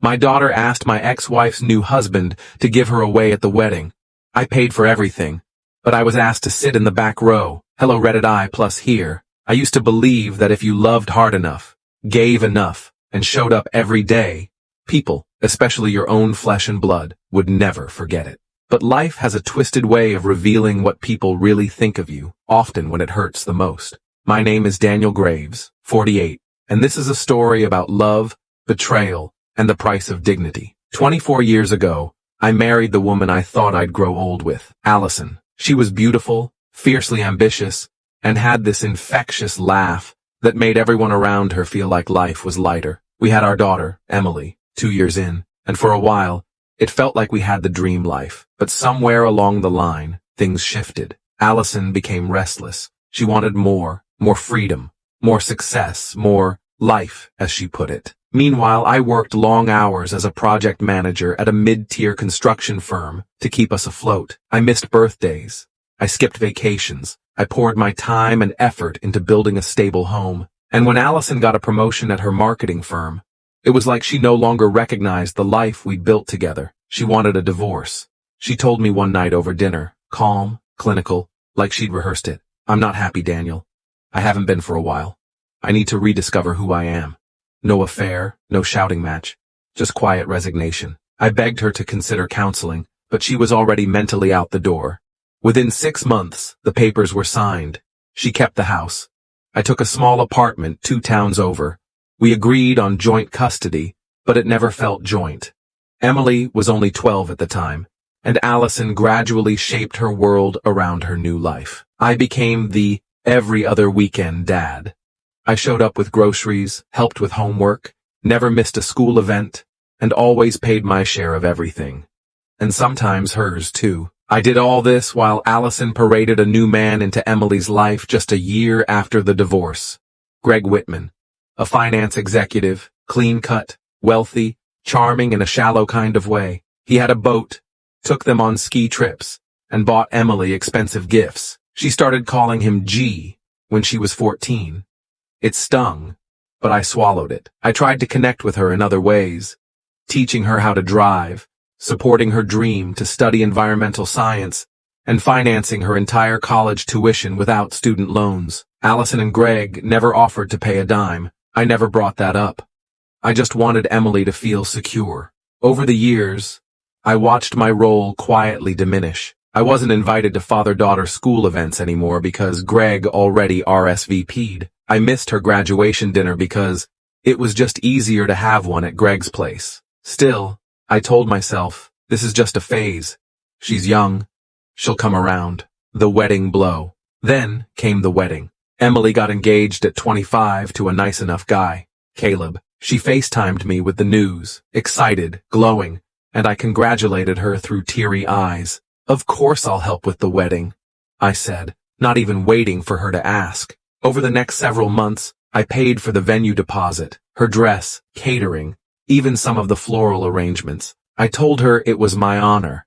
My daughter asked my ex-wife's new husband to give her away at the wedding. I paid for everything, but I was asked to sit in the back row. Hello Reddit I plus here. I used to believe that if you loved hard enough, gave enough, and showed up every day, people, especially your own flesh and blood, would never forget it. But life has a twisted way of revealing what people really think of you, often when it hurts the most. My name is Daniel Graves, 48, and this is a story about love, betrayal, and the price of dignity. 24 years ago, I married the woman I thought I'd grow old with, Allison. She was beautiful, fiercely ambitious, and had this infectious laugh that made everyone around her feel like life was lighter. We had our daughter, Emily, 2 years in, and for a while, it felt like we had the dream life. But somewhere along the line, things shifted. Allison became restless. She wanted more freedom, more success, more life, as she put it. Meanwhile, I worked long hours as a project manager at a mid-tier construction firm to keep us afloat. I missed birthdays. I skipped vacations. I poured my time and effort into building a stable home. And when Allison got a promotion at her marketing firm, it was like she no longer recognized the life we'd built together. She wanted a divorce. She told me one night over dinner, calm, clinical, like she'd rehearsed it. I'm not happy, Daniel. I haven't been for a while. I need to rediscover who I am. No affair, no shouting match, just quiet resignation. I begged her to consider counseling, but she was already mentally out the door. Within 6 months, the papers were signed. She kept the house. I took a small apartment 2 towns over. We agreed on joint custody, but it never felt joint. Emily was only 12 at the time, and Allison gradually shaped her world around her new life. I became the every other weekend dad. I showed up with groceries, helped with homework, never missed a school event, and always paid my share of everything. And sometimes hers, too. I did all this while Allison paraded a new man into Emily's life just a year after the divorce. Greg Whitman, a finance executive, clean-cut, wealthy, charming in a shallow kind of way. He had a boat, took them on ski trips, and bought Emily expensive gifts. She started calling him G when she was 14. It stung, but I swallowed it. I tried to connect with her in other ways, teaching her how to drive, supporting her dream to study environmental science, and financing her entire college tuition without student loans. Allison and Greg never offered to pay a dime. I never brought that up. I just wanted Emily to feel secure. Over the years, I watched my role quietly diminish. I wasn't invited to father-daughter school events anymore because Greg already RSVP'd. I missed her graduation dinner because it was just easier to have one at Greg's place. Still, I told myself, this is just a phase. She's young. She'll come around. The wedding blow. Then came the wedding. Emily got engaged at 25 to a nice enough guy, Caleb. She FaceTimed me with the news, excited, glowing, and I congratulated her through teary eyes. Of course I'll help with the wedding, I said, not even waiting for her to ask. Over the next several months, I paid for the venue deposit, her dress, catering, even some of the floral arrangements. I told her it was my honor,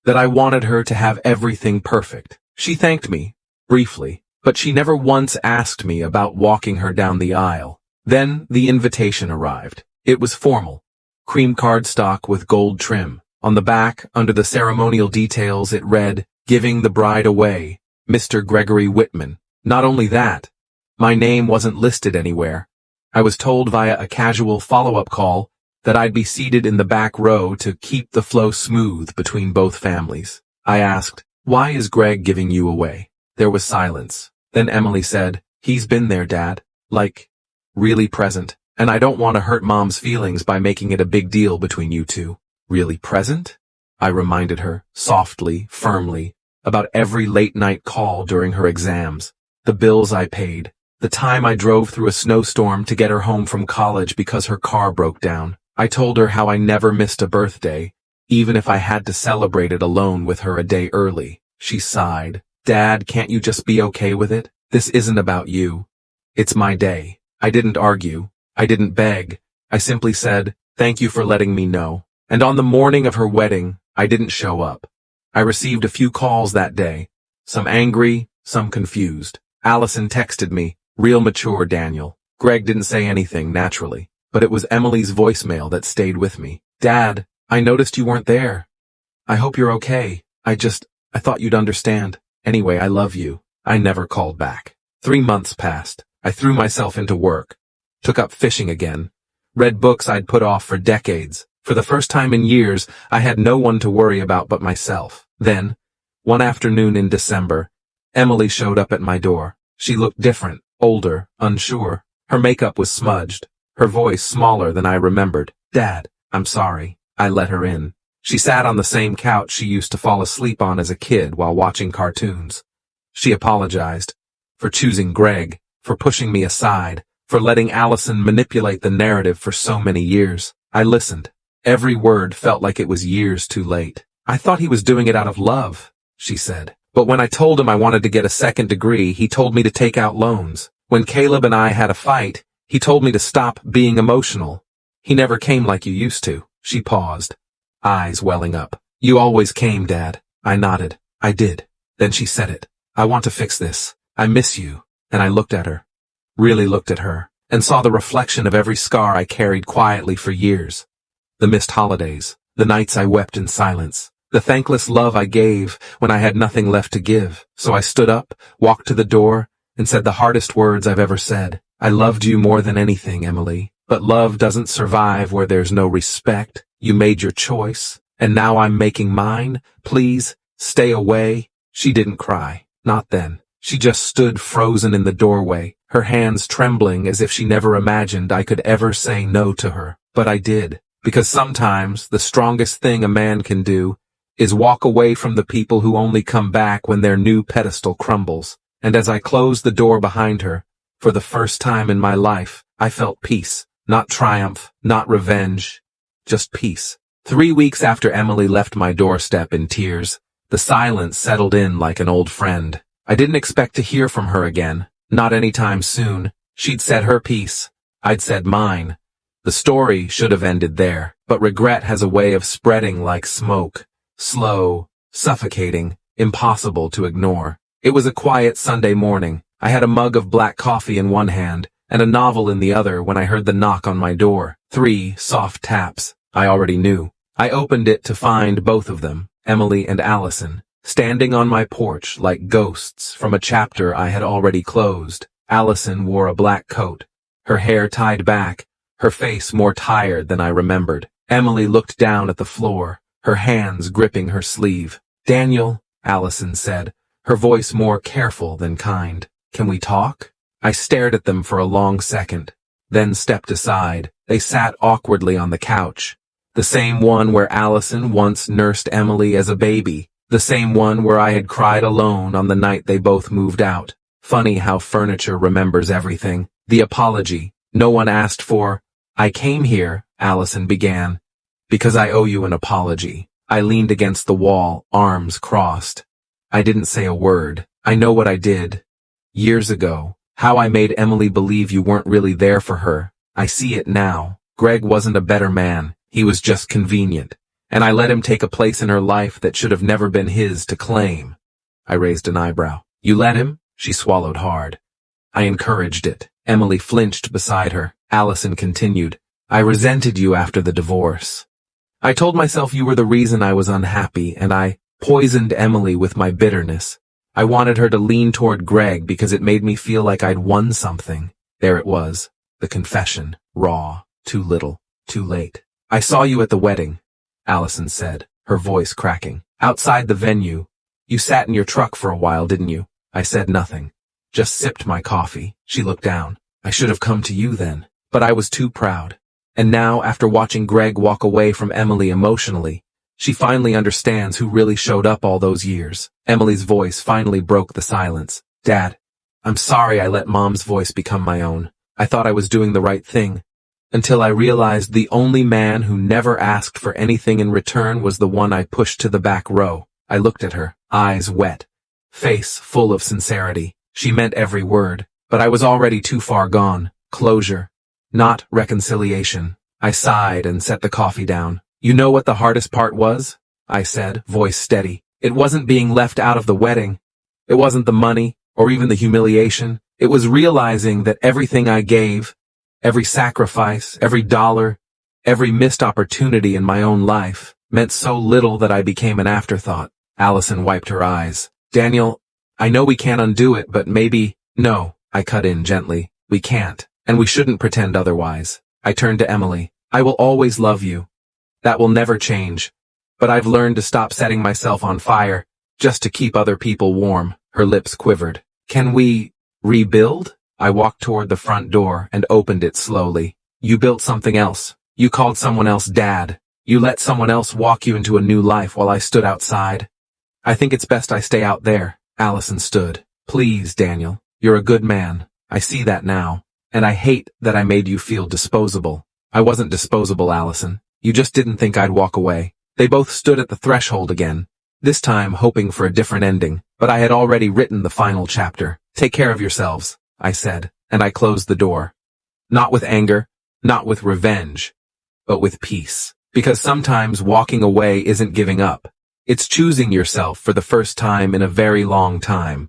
that I wanted her to have everything perfect. She thanked me, briefly, but she never once asked me about walking her down the aisle. Then the invitation arrived. It was formal. Cream cardstock with gold trim. On the back, under the ceremonial details, it read, "Giving the bride away, Mr. Gregory Whitman." Not only that, my name wasn't listed anywhere. I was told via a casual follow-up call that I'd be seated in the back row to keep the flow smooth between both families. I asked, "Why is Greg giving you away?" There was silence. Then Emily said, "He's been there, Dad. Like, really present. And I don't want to hurt Mom's feelings by making it a big deal between you two." Really present? I reminded her, softly, firmly, about every late-night call during her exams, the bills I paid, the time I drove through a snowstorm to get her home from college because her car broke down. I told her how I never missed a birthday, even if I had to celebrate it alone with her a day early. She sighed. "Dad, can't you just be okay with it? This isn't about you. It's my day." I didn't argue. I didn't beg. I simply said, "Thank you for letting me know." And on the morning of her wedding, I didn't show up. I received a few calls that day, some angry, some confused. Allison texted me, "Real mature, Daniel." Greg didn't say anything, naturally. but it was Emily's voicemail that stayed with me. Dad, I noticed you weren't there. I hope you're okay. I thought you'd understand. Anyway, I love you. I never called back. 3 months passed. I threw myself into work. Took up fishing again. Read books I'd put off for decades. For the first time in years, I had no one to worry about but myself. Then, one afternoon in December, Emily showed up at my door. She looked different, older, unsure. Her makeup was smudged. Her voice smaller than I remembered. Dad, I'm sorry. I let her in. She sat on the same couch she used to fall asleep on as a kid while watching cartoons. She apologized for choosing Greg, for pushing me aside, for letting Allison manipulate the narrative for so many years. I listened. Every word felt like it was years too late. I thought he was doing it out of love, she said. But when I told him I wanted to get a second degree, he told me to take out loans. When Caleb and I had a fight, he told me to stop being emotional. He never came like you used to. She paused, eyes welling up. You always came, Dad. I nodded. I did. Then she said it. I want to fix this. I miss you. And I looked at her. Really looked at her. And saw the reflection of every scar I carried quietly for years. The missed holidays. The nights I wept in silence. The thankless love I gave when I had nothing left to give. So I stood up, walked to the door, and said the hardest words I've ever said. I loved you more than anything, Emily. But love doesn't survive where there's no respect. You made your choice, and now I'm making mine. Please, stay away. She didn't cry. Not then. She just stood frozen in the doorway, her hands trembling as if she never imagined I could ever say no to her. But I did, because sometimes the strongest thing a man can do is walk away from the people who only come back when their new pedestal crumbles. And as I closed the door behind her, for the first time in my life, I felt peace. Not triumph, not revenge, just peace. 3 weeks after Emily left my doorstep in tears, the silence settled in like an old friend. I didn't expect to hear from her again, not anytime soon. She'd said her piece. I'd said mine. The story should have ended there, but regret has a way of spreading like smoke. Slow, suffocating, impossible to ignore. It was a quiet Sunday morning. I had a mug of black coffee in one hand and a novel in the other when I heard the knock on my door. 3 soft taps. I already knew. I opened it to find both of them, Emily and Allison, standing on my porch like ghosts from a chapter I had already closed. Allison wore a black coat, her hair tied back, her face more tired than I remembered. Emily looked down at the floor, her hands gripping her sleeve. Daniel, Allison said, her voice more careful than kind. Can we talk? I stared at them for a long second, then stepped aside. They sat awkwardly on the couch. The same one where Allison once nursed Emily as a baby. The same one where I had cried alone on the night they both moved out. Funny how furniture remembers everything. The apology no one asked for. I came here, Allison began, because I owe you an apology. I leaned against the wall, arms crossed. I didn't say a word. I know what I did. Years ago. How I made Emily believe you weren't really there for her. I see it now. Greg wasn't a better man. He was just convenient. And I let him take a place in her life that should have never been his to claim. I raised an eyebrow. You let him? She swallowed hard. I encouraged it. Emily flinched beside her. Allison continued. I resented you after the divorce. I told myself you were the reason I was unhappy, and I poisoned Emily with my bitterness. I wanted her to lean toward Greg because it made me feel like I'd won something. There it was, the confession, raw, too little, too late. I saw you at the wedding, Allison said, her voice cracking. Outside the venue. You sat in your truck for a while, didn't you? I said nothing. Just sipped my coffee. She looked down. I should have come to you then, but I was too proud. And now, after watching Greg walk away from Emily emotionally, she finally understands who really showed up all those years. Emily's voice finally broke the silence. Dad, I'm sorry I let Mom's voice become my own. I thought I was doing the right thing. Until I realized the only man who never asked for anything in return was the one I pushed to the back row. I looked at her, eyes wet, face full of sincerity. She meant every word, but I was already too far gone. Closure, not reconciliation. I sighed and set the coffee down. You know what the hardest part was? I said, voice steady. It wasn't being left out of the wedding. It wasn't the money, or even the humiliation. It was realizing that everything I gave, Every sacrifice, every dollar, every missed opportunity in my own life meant so little that I became an afterthought. Allison wiped her eyes. Daniel, I know we can't undo it, but maybe— No, I cut in gently. We can't, and we shouldn't pretend otherwise. I turned to Emily. I will always love you. That will never change. But I've learned to stop setting myself on fire just to keep other people warm. Her lips quivered. Can we rebuild? I walked toward the front door and opened it slowly. You built something else. You called someone else dad. You let someone else walk you into a new life while I stood outside. I think it's best I stay out there. Allison stood. Please, Daniel. You're a good man. I see that now. And I hate that I made you feel disposable. I wasn't disposable, Allison. You just didn't think I'd walk away. They both stood at the threshold again, this time hoping for a different ending, but I had already written the final chapter. Take care of yourselves, I said, and I closed the door. Not with anger, not with revenge, but with peace. Because sometimes walking away isn't giving up. It's choosing yourself for the first time in a very long time.